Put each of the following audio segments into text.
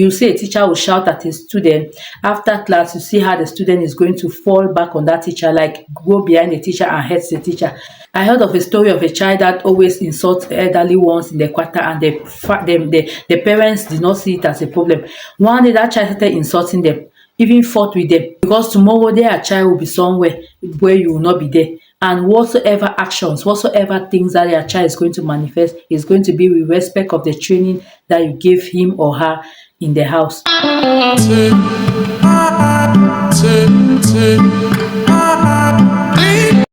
You see a teacher will shout at a student. After class, you see how the student is going to fall back on that teacher, like go behind the teacher and hurt the teacher. I heard of a story of a child that always insults elderly ones in the quarter, and the parents did not see it as a problem. One day, that child started insulting them, even fought with them, because tomorrow their child will be somewhere where you will not be there. And whatsoever actions, whatsoever things that your child is going to manifest is going to be with respect of the training that you gave him or her in the house.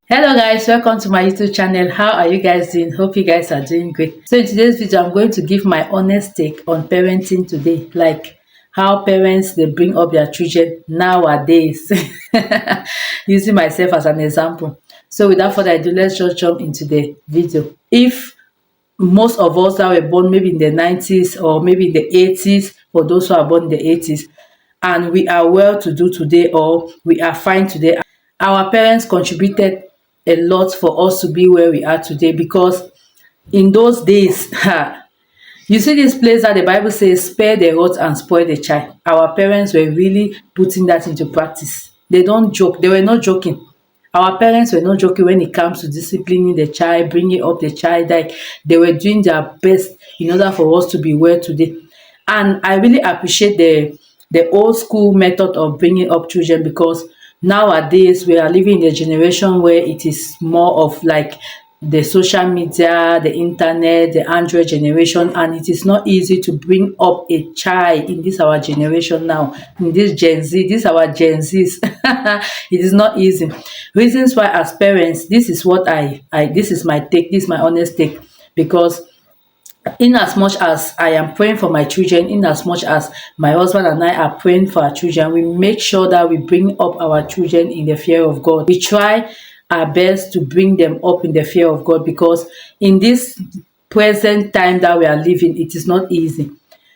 Hello guys, welcome to my YouTube channel. How are you guys doing? Hope you guys are doing great. So in today's video, I'm going to give my honest take on parenting today, like how parents they bring up their children nowadays. Using myself as an example. So without further ado, let's just jump into the video. If most of us that were born maybe in the 90s or maybe in the 80s, for those who are born in the 80s, and we are well to do today or we are fine today, our parents contributed a lot for us to be where we are today, because in those days, you see this place that the Bible says, spare the rod and spoil the child. Our parents were really putting that into practice. They don't joke. They were not joking. Our parents were not joking when it comes to disciplining the child, bringing up the child. Like, they were doing their best in order for us to be well today. And I really appreciate the old school method of bringing up children, because nowadays we are living in a generation where it is more of like the social media, the internet, the Android generation, and it is not easy to bring up a child in this our generation now, in this Gen Z, this our Gen Zs. It is not easy. Reasons why, as parents, this is what this is my take, this is my honest take, because in as much as I am praying for my children, in as much as my husband and I are praying for our children, we make sure that we bring up our children in the fear of God. We try our best to bring them up in the fear of God, because in this present time that we are living, it is not easy.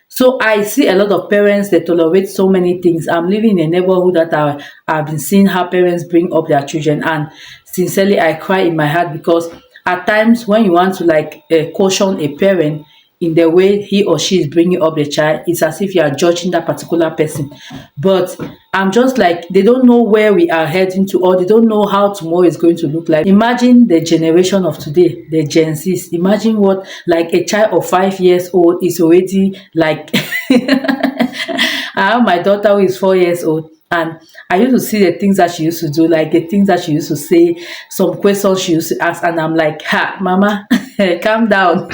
So I see a lot of parents that tolerate so many things. I'm living in a neighborhood that I've been seeing how parents bring up their children, and sincerely I cry in my heart, because at times when you want to like caution a parent in the way he or she is bringing up the child, it's as if you are judging that particular person. But I'm just like, they don't know where we are heading to, or they don't know how tomorrow is going to look like. Imagine the generation of today, the Gen Zs. Imagine what, like, a child of 5 years old is already like I have my daughter who is 4 years old, and I used to see the things that she used to do, like the things that she used to say, some questions she used to ask, and I'm like, ha, mama, calm down.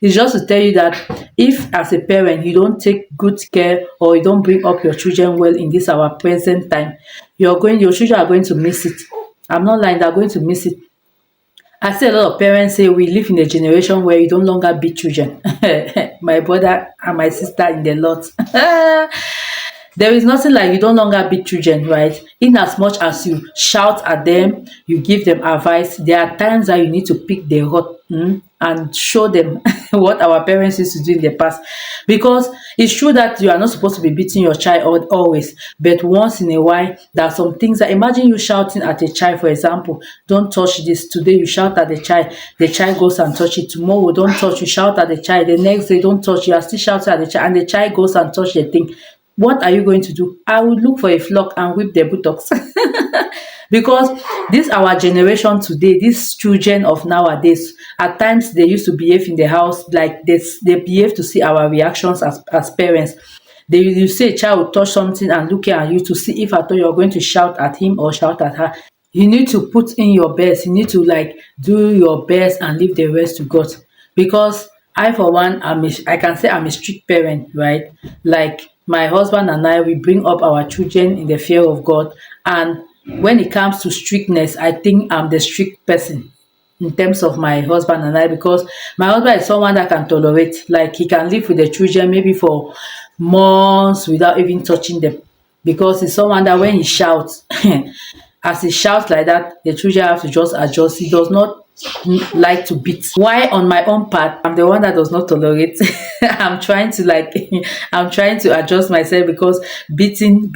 It's just to tell you that if as a parent you don't take good care, or you don't bring up your children well in this our present time, your children are going to miss it. I'm not lying, they're going to miss it. I see a lot of parents say we live in a generation where you don't longer beat children. My brother and my sister in the Lord. There is nothing like you don't longer beat children, right? In as much as you shout at them, you give them advice, there are times that you need to pick the rod and show them what our parents used to do in the past. Because it's true that you are not supposed to be beating your child always, but once in a while, there are some things that, imagine you shouting at a child, for example, don't touch this. Today you shout at the child goes and touch it. Tomorrow, don't touch, you shout at the child. The next day, don't touch, you are still shouting at the child, and the child goes and touch the thing. What are you going to do? I would look for a flock and whip their buttocks. Because this our generation today, these children of nowadays, at times they used to behave in the house like this. They behave to see our reactions as parents. You say a child will touch something and looking at you to see if at all you're going to shout at him or shout at her. You need to put in your best. You need to like do your best and leave the rest to God. Because I, for one, I can say I'm a strict parent, right? Like, my husband and I, we bring up our children in the fear of God. And when it comes to strictness, I think I'm the strict person in terms of my husband and I, because my husband is someone that can tolerate, like, he can live with the children maybe for months without even touching them, because he's someone that when he shouts, as he shouts like that, the children have to just adjust. He does not like to beat. Why, on my own part, I'm the one that does not tolerate. I'm trying to adjust myself, because beating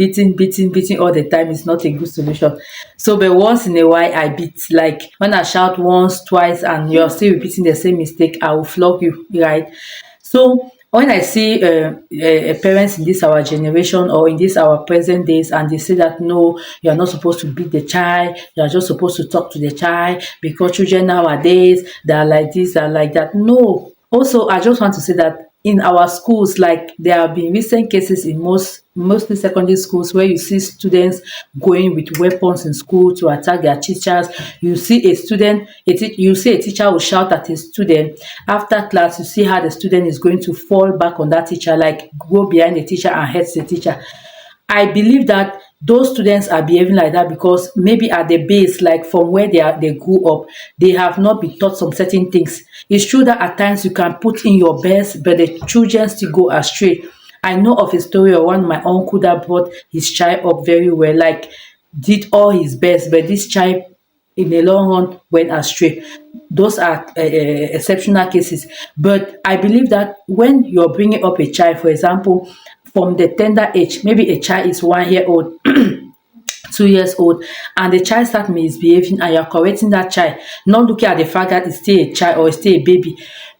all the time is not a good solution. So, but once in a while I beat. Like, when I shout once, twice, and you're still repeating the same mistake, I will flog you, right? So when I see parents in this our generation or in this our present days, and they say that no, you are not supposed to beat the child, you are just supposed to talk to the child, because children nowadays they are like this, they are like that. No. Also, I just want to say that in our schools, like there have been recent cases in mostly secondary schools, where you see students going with weapons in school to attack their teachers. You see a student, you see a teacher will shout at a student. After class, you see how the student is going to fall back on that teacher, like go behind the teacher and hurt the teacher. I believe that those students are behaving like that because maybe at the base, like from where they grew up, they have not been taught some certain things. It's true that at times you can put in your best, but the children still go astray. I know of a story of one of my uncle that brought his child up very well, like did all his best, but this child in the long run went astray. Those are exceptional cases. But I believe that when you're bringing up a child, for example, from the tender age, maybe a child is 1 year old, 2 years old, and the child start misbehaving, and you're correcting that child, not looking at the fact that it's still a child or it's still a baby.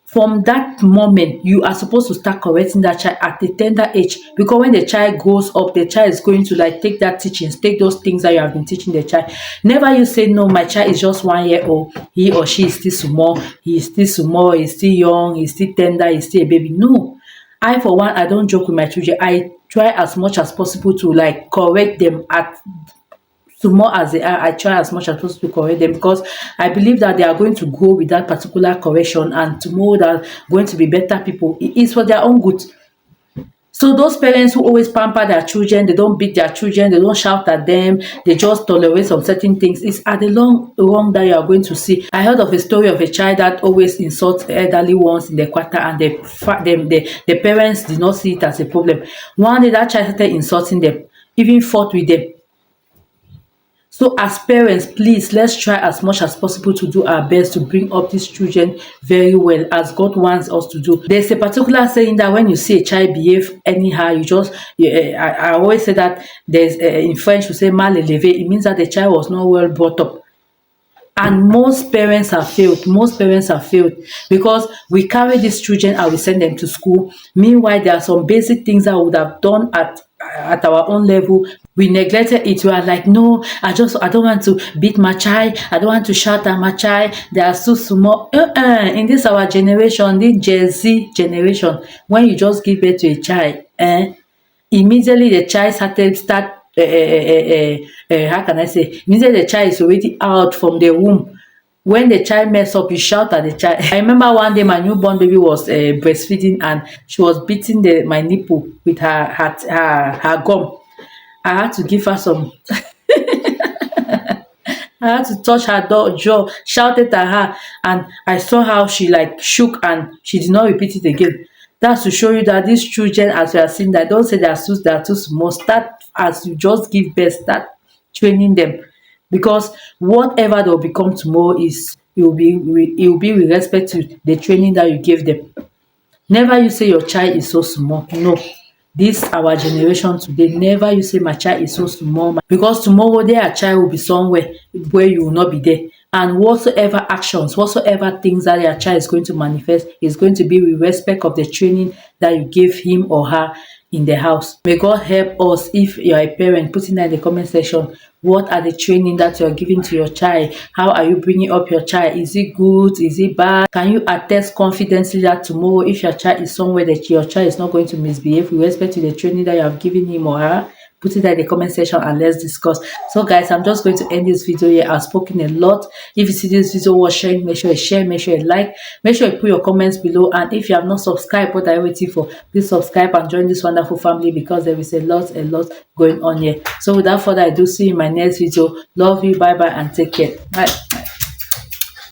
From that moment, you are supposed to start correcting that child at the tender age, because when the child grows up, the child is going to like take that teachings, take those things that you have been teaching the child. Never you say, no, my child is just 1 year old, he or she is still small, he's still young, he's still tender, he's still a baby. No. I, for one, I don't joke with my children. I try as much as possible to like correct them at small as they are. I try as much as possible to correct them, because I believe that they are going to grow with that particular correction, and tomorrow they are going to be better people. It is for their own good. So those parents who always pamper their children, they don't beat their children, they don't shout at them, they just tolerate some certain things, it's at the long run that you are going to see. I heard of a story of a child that always insults elderly ones in the quarter, and the parents did not see it as a problem. One day that child started insulting them, even fought with them. So as parents, please, let's try as much as possible to do our best to bring up these children very well, as God wants us to do. There's a particular saying that when you see a child behave anyhow, I always say that there's in French we say mal élevé. It means that the child was not well brought up. And most parents have failed. Most parents have failed because we carry these children and we send them to school. Meanwhile, there are some basic things that we would have done at our own level. We neglected it. We are like, no, I don't want to beat my child. I don't want to shout at my child. They are so small. In this our generation, this Gen Z generation, when you just give birth to a child, immediately the child start how can I say, means that the child is already out from the womb. When the child mess up, you shout at the child. I remember one day my newborn baby was breastfeeding, and she was beating my nipple with her gum. I had to give her some I had to touch her jaw, shouted at her, and I saw how she like shook, and she did not repeat it again. That's to show you that these children, as you are seeing, that don't say they are too small. Start as you just give birth, start training them, because whatever they'll become tomorrow it will be with respect to the training that you gave them. Never you say your child is so small. No. This our generation today, never you say my child is so small, because tomorrow their child will be somewhere where you will not be there. And whatsoever actions, whatsoever things that your child is going to manifest is going to be with respect of the training that you gave him or her in the house. May God help us. If you are a parent, put in that in the comment section. What are the training that you are giving to your child? How are you bringing up your child? Is it good? Is it bad? Can you attest confidently that tomorrow, if your child is somewhere, that your child is not going to misbehave with respect to the training that you have given him or her? Put it in the comment section and let's discuss. So guys, I'm just going to end this video here. I've spoken a lot. If you see this video worth sharing, make sure you share, make sure you like, make sure you put your comments below. And if you have not subscribed, what are you waiting for? Please subscribe and join this wonderful family, because there is a lot going on here. So without further ado, see you in my next video. Love you, bye bye, and take care. Bye.